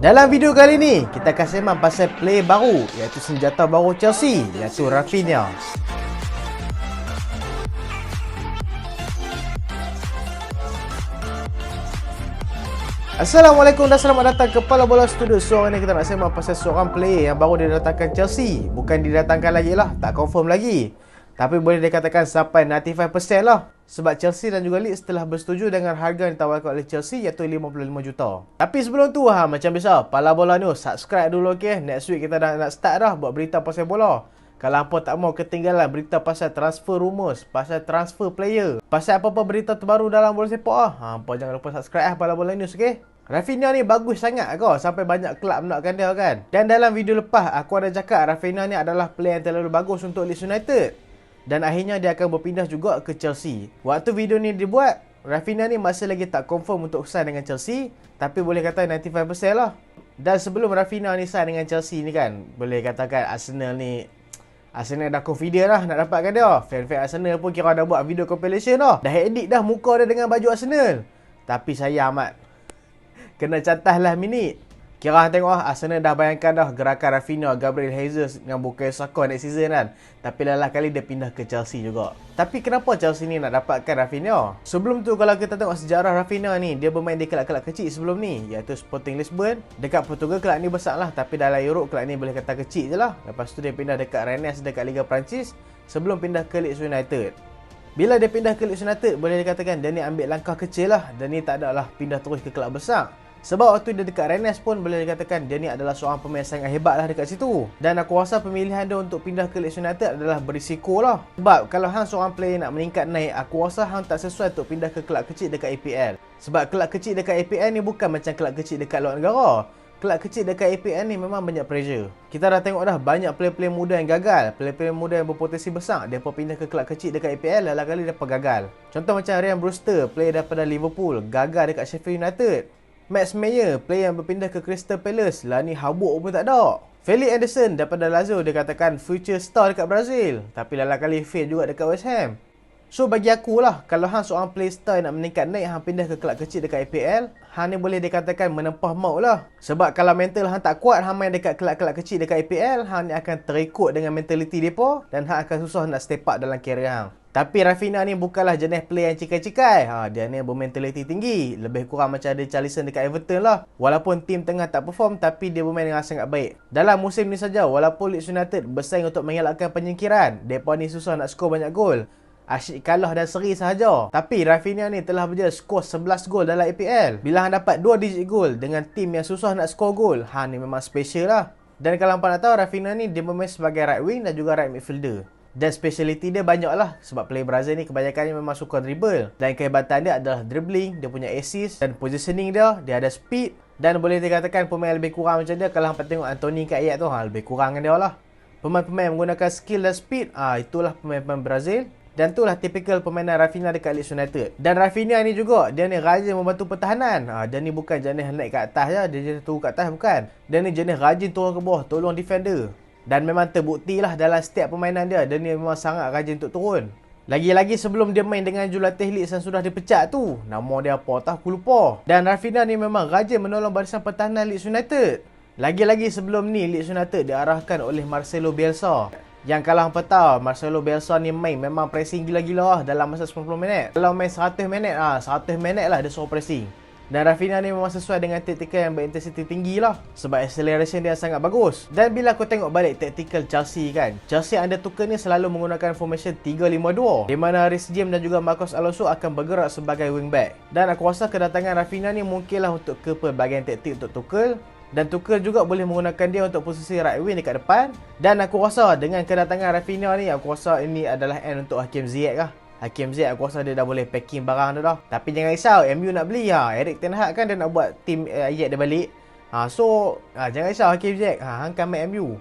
Dalam video kali ni, kita akan sembang pasal player baru, iaitu senjata baru Chelsea, iaitu Raphinha. Assalamualaikum dan selamat datang ke Pala Bola Studio. So, hari ni kita nak sembang pasal seorang player yang baru didatangkan Chelsea. Bukan didatangkan lagi lah, tak confirm lagi. Tapi boleh dikatakan sampai 95% lah. Sebab Chelsea dan juga Leeds telah bersetuju dengan harga yang ditawarkan oleh Chelsea, iaitu 55 juta. Tapi sebelum tu, macam biasa, Pala Bola News, subscribe dulu, okay? Next week kita dah nak start dah buat berita pasal bola. Kalau apa tak mau ketinggalan berita pasal transfer rumours, pasal transfer player, pasal apa-apa berita terbaru dalam bola sepak apa jangan lupa subscribe Pala Bola News, okay? Raphinha ni bagus sangat kau, sampai banyak kelab nakkan dia kan. Dan dalam video lepas aku ada cakap Raphinha ni adalah player yang terlalu bagus untuk Leeds United. Dan akhirnya dia akan berpindah juga ke Chelsea. Waktu video ni dibuat, Raphinha ni masih lagi tak confirm untuk sign dengan Chelsea, tapi boleh kata 95% lah. Dan sebelum Raphinha ni sign dengan Chelsea ni kan, boleh katakan Arsenal dah confident lah nak dapatkan dia. Fan-fan Arsenal pun kira dah buat video compilation dah. Dah edit dah muka dia dengan baju Arsenal. Tapi sayang amat, kena catas lah minit. Kira tengok Arsenal dah bayangkan dah gerakan Raphinha, Gabriel Jesus dengan Bukayo Saka next season kan. Tapi lalah kali dia pindah ke Chelsea juga. Tapi kenapa Chelsea ni nak dapatkan Raphinha? Sebelum tu kalau kita tengok sejarah Raphinha ni, dia bermain di kelab-kelab kecil sebelum ni, iaitu Sporting Lisbon. Dekat Portugal kelab ni besar lah, tapi dalam Europe kelab ni boleh kata kecil je lah. Lepas tu dia pindah dekat Rennes dekat Liga Perancis sebelum pindah ke Leeds United. Bila dia pindah ke Leeds United, boleh dikatakan dia ni ambil langkah kecil lah. Dia ni tak ada lah pindah terus ke kelab besar. Sebab waktu dia dekat Rennes pun boleh dikatakan dia ni adalah seorang pemain sangat hebat lah dekat situ. Dan aku rasa pemilihan dia untuk pindah ke Leeds United adalah berisiko lah. Sebab kalau hang seorang player nak meningkat naik, aku rasa hang tak sesuai untuk pindah ke kelab kecil dekat EPL. Sebab kelab kecil dekat EPL ni bukan macam kelab kecil dekat luar negara. Kelab kecil dekat EPL ni memang banyak pressure. Kita dah tengok dah banyak player-player muda yang gagal. Player-player muda yang berpotensi besar, dia pun pindah ke kelab kecil dekat EPL, lalu kali dia pun gagal. Contoh macam Ryan Brewster, player daripada Liverpool, gagal dekat Sheffield United. Max Meyer, player yang berpindah ke Crystal Palace, lah ni habuk pun tak ada. Felix Anderson daripada Lazio, dia katakan future star dekat Brazil, tapi lalah kali fail juga dekat West Ham. So bagi aku lah, kalau hang seorang player star nak meningkat naik, hang pindah ke kelab kecil dekat EPL, hang ni boleh dikatakan menempah maut lah. Sebab kalau mental hang tak kuat, hang main dekat kelab-kelab kecil dekat EPL, hang ni akan terikut dengan mentality depa dan hang akan susah nak step up dalam karier hang. Tapi Raphinha ni bukanlah jenis player yang cikai-cikai. Dia ni bermentaliti tinggi. Lebih kurang macam ada Richarlison dekat Everton lah. Walaupun tim tengah tak perform, tapi dia bermain dengan sangat baik. Dalam musim ni saja, walaupun Leeds United bersaing untuk mengelakkan penyingkiran, mereka ni susah nak skor banyak gol. Asyik kalah dan seri sahaja. Tapi Raphinha ni telah berjaya skor 11 gol dalam EPL. Bila hang dapat 2 digit gol dengan tim yang susah nak skor gol, hang ni memang special lah. Dan kalau hang nak tahu, Raphinha ni dia bermain sebagai right wing dan juga right midfielder. Dan speciality dia banyak lah. Sebab player Brazil ni kebanyakannya memang suka dribble. Dan kehebatan dia adalah dribbling, dia punya assist dan positioning dia ada speed. Dan boleh dikatakan pemain lebih kurang macam dia, kalau hampa tengok Anthony kat Ajax tu, lebih kurang dengan dia lah. Pemain-pemain menggunakan skill dan speed, itulah pemain-pemain Brazil. Dan itulah tipikal permainan Raphinha dekat Leeds United. Dan Raphinha ni juga, dia ni rajin membantu pertahanan. Dia ni bukan jenis naik kat atas je, dia jenis turun kat atas bukan. Dia ni jenis rajin turun ke bawah, tolong defender. Dan memang terbukti lah dalam setiap permainan dia, dia ni memang sangat rajin untuk turun. Lagi-lagi sebelum dia main dengan jurulatih Leeds yang sudah dipecat tu, nama dia apa tau aku lupa. Dan Raphinha ni memang rajin menolong barisan pertahanan Leeds United. Lagi-lagi sebelum ni Leeds United diarahkan oleh Marcelo Bielsa. Yang kalau hampa tahu, Marcelo Bielsa ni main memang pressing gila-gila lah dalam masa 90 minit. Kalau main 100 minit, 100 minit lah dia suruh pressing. Dan Raphinha ni memang sesuai dengan taktikal yang berintensiti tinggi lah. Sebab acceleration dia sangat bagus. Dan bila aku tengok balik taktikal Chelsea kan, Chelsea under Tuchel ni selalu menggunakan formation 3-5-2, di mana Reece James dan juga Marcos Alonso akan bergerak sebagai wingback. Dan aku rasa kedatangan Raphinha ni mungkinlah untuk ke pelbagai taktik untuk Tuchel. Dan Tuchel juga boleh menggunakan dia untuk posisi right wing dekat depan. Dan aku rasa dengan kedatangan Raphinha ni, aku rasa ini adalah end untuk Hakim Ziyech lah. Hakim Ziyech aku rasa dia dah boleh packing barang dia dah. Tapi jangan risau, MU nak beli Erik ten Hag kan dia nak buat tim Ajax dia balik. So jangan risau Hakim Ziyech. Hang kan main MU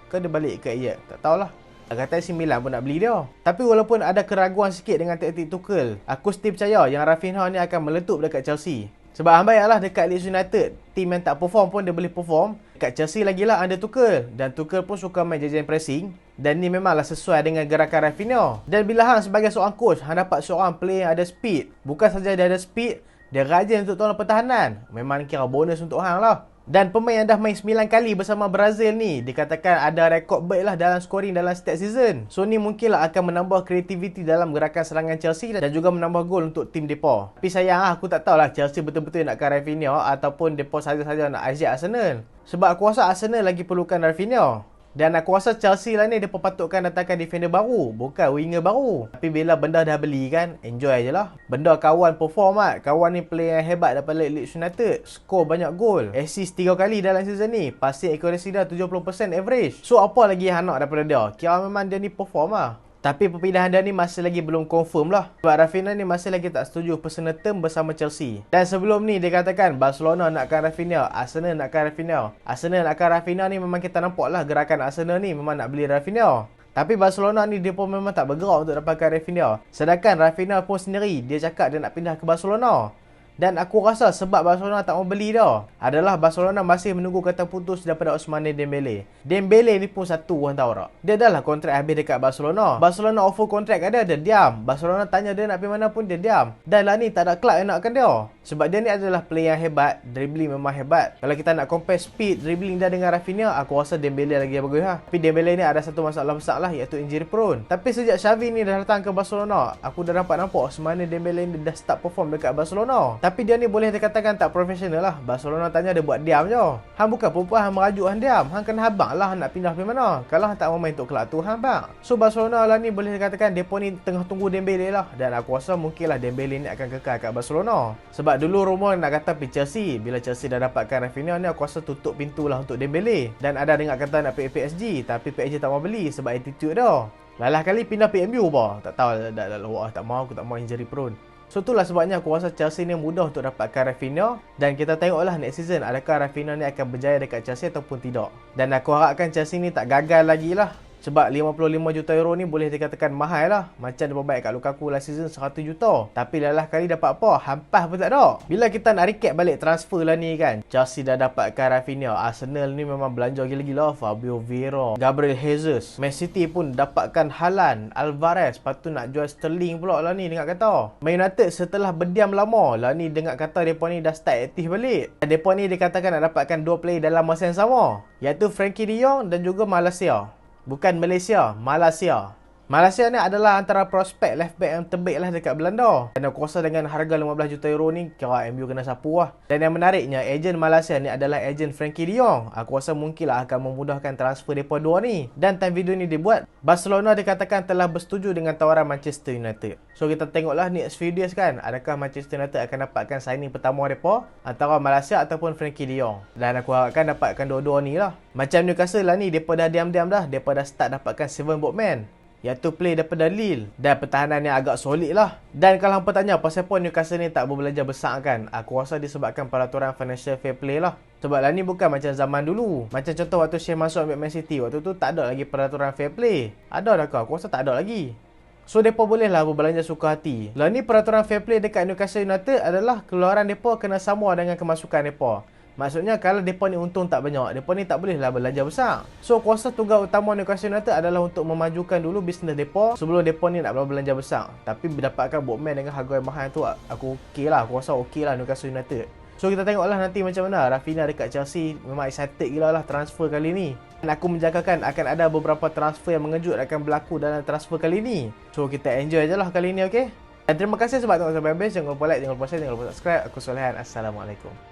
ke dia balik ke Ajax? Tak tahulah. Kata AC Milan pun nak beli dia. Tapi walaupun ada keraguan sikit dengan taktik Tuchel, aku still percaya yang Raphinha ni akan meletup dekat Chelsea. Sebab hang bayanglah dekat Leeds United, tim yang tak perform pun dia boleh perform. Dekat Chelsea lagilah under Tuchel. Dan Tuchel pun suka main jajan pressing. Dan ni memanglah sesuai dengan gerakan Raphinha. Dan bila hang sebagai seorang coach, hang dapat seorang player yang ada speed. Bukan saja dia ada speed, Dia rajin untuk tolong pertahanan. Memang kira bonus untuk hang lah. Dan pemain yang dah main 9 kali bersama Brazil ni dikatakan ada rekod baik lah dalam scoring dalam setiap season. So ni mungkinlah akan menambah kreativiti dalam gerakan serangan Chelsea dan juga menambah gol untuk tim depa. Tapi sayang aku tak tahulah Chelsea betul-betul nakkan Rafinha ataupun depa saja-saja nak ajak Arsenal. Sebab aku rasa Arsenal lagi perlukan Rafinha. Dan aku rasa Chelsea lah ni dia patutkan datangkan defender baru, bukan winger baru. Tapi bila benda dah beli kan, enjoy je lah. Benda kawan perform lah. Kawan ni player yang hebat daripada Leeds United. Skor banyak gol. Assist 3 kali dalam season ni. Passing accuracy dah 70% average. So apa lagi yang nak daripada dia? Kira memang dia ni perform lah. Tapi perpindahan dia ni masih lagi belum confirm lah. Sebab Rafinha ni masih lagi tak setuju personal term bersama Chelsea. Dan sebelum ni dia katakan Barcelona nakkan Rafinha, Arsenal nakkan Rafinha. Arsenal nakkan Rafinha ni memang kita nampak lah gerakan Arsenal ni memang nak beli Rafinha. Tapi Barcelona ni dia pun memang tak bergerak untuk dapatkan Rafinha. Sedangkan Rafinha pun sendiri dia cakap dia nak pindah ke Barcelona. Dan aku rasa sebab Barcelona tak mau beli dah adalah Barcelona masih menunggu kata putus daripada Ousmane Dembele. Dembele ni pun satu orang tahu tak. Dia dah lah kontrak habis dekat Barcelona. Barcelona offer kontrak kat dia diam. Barcelona tanya dia nak pergi mana pun dia diam. Dan lah ni tak ada club yang nakkan dia. Sebab dia ni adalah player yang hebat, dribbling memang hebat. Kalau kita nak compare speed dribbling dia dengan Rafinha, aku rasa Dembele lagi yang bagus lah. Tapi Dembele ni ada satu masalah besar lah, iaitu injury prone. Tapi sejak Xavi ni dah datang ke Barcelona, aku dah dapat nampak Ousmane Dembele ni dah start perform dekat Barcelona. Tapi dia ni boleh dikatakan tak profesional lah. Barcelona tanya dia buat diam je. Hang bukan perempuan, hang merajuk hang diam. Hang kena habang lah nak pindah pergi mana. Kalau hang tak mau main untuk kelab tu, hang bang. So Barcelona lah ni boleh dikatakan depa ni tengah tunggu Dembele lah. Dan aku rasa mungkinlah Dembele ni akan kekal kat Barcelona. Sebab dulu rumor nak kata pergi Chelsea. Bila Chelsea dah dapatkan Rafinha ni, aku rasa tutup pintu lah untuk Dembele. Dan ada dengar kata nak pergi PSG, tapi PSG tak mau beli sebab attitude dah. Lalah kali pindah PMU apa? Tak tahu dah tak mau, aku tak mau injury prone. So itulah sebabnya aku rasa Chelsea ni mudah untuk dapatkan Rafinha. Dan kita tengoklah next season adakah Rafinha ni akan berjaya dekat Chelsea ataupun tidak. Dan aku harapkan Chelsea ni tak gagal lagi lah. Sebab 55 juta euro ni boleh dikatakan mahal lah. Macam dia berbaik kat Lukaku last season 100 juta. Tapi lalah kali dapat apa? Hampas pun tak ada. Bila kita nak recap balik transfer lah ni kan, Chelsea dah dapatkan Rafinha. Arsenal ni memang belanja gila-gila. Fabio Vieira, Gabriel Jesus. Man City pun dapatkan Haaland, Alvarez. Lepas tu nak jual Sterling pula lah ni dengar kata. Man United setelah berdiam lama lah ni dengar kata mereka ni dah start aktif balik. Mereka ni dikatakan nak dapatkan 2 player dalam masa yang sama, iaitu Frankie de Jong dan juga Malaysia. Bukan Malaysia, Malaysia. Malaysia ni adalah antara prospek left back yang terbaik lah dekat Belanda. Dan aku rasa dengan harga 15 juta euro ni, kira MU kena sapu lah. Dan yang menariknya, ejen Malaysia ni adalah ejen Frankie de Jong. Aku rasa mungkinlah akan memudahkan transfer mereka dua ni. Dan time video ni dibuat, Barcelona dikatakan telah bersetuju dengan tawaran Manchester United. So kita tengoklah next few days kan, adakah Manchester United akan dapatkan signing pertama mereka antara Malaysia ataupun Frankie de Jong. Dan aku harapkan dapatkan dua-dua ni lah. Macam Newcastle lah ni, mereka dah diam-diam dah. Mereka dah start dapatkan 7 boatman, iaitu play daripada Lille. Dan pertahanan yang agak solid lah. Dan kalau hampa tanya pasal apa Newcastle ni tak berbelanja besar kan, aku rasa disebabkan peraturan financial fair play lah. Sebab lah ni bukan macam zaman dulu. Macam contoh waktu Shane masuk ambil Man City, waktu tu tak ada lagi peraturan fair play. Ada dah kau? Aku rasa tak ada lagi. So mereka bolehlah berbelanja suka hati. Lah ni peraturan fair play dekat Newcastle United adalah keluaran mereka kena sama dengan kemasukan mereka. Maksudnya kalau mereka ni untung tak banyak, mereka ni tak bolehlah belanja besar. So kuasa tugas utama Newcastle United adalah untuk memajukan dulu bisnes mereka sebelum mereka ni nak belanja besar. Tapi mendapatkan boatman dengan harga yang mahal tu, aku okey lah. Aku rasa okey lah Newcastle United. So kita tengoklah nanti macam mana. Rafinha dekat Chelsea memang excited gila lah transfer kali ni. Dan aku menjangkakan akan ada beberapa transfer yang mengejut akan berlaku dalam transfer kali ni. So kita enjoy je lah kali ni, okey? Dan terima kasih sebab tengok sampai habis. Jangan lupa like, jangan lupa share, jangan lupa subscribe. Aku Solehan. Assalamualaikum.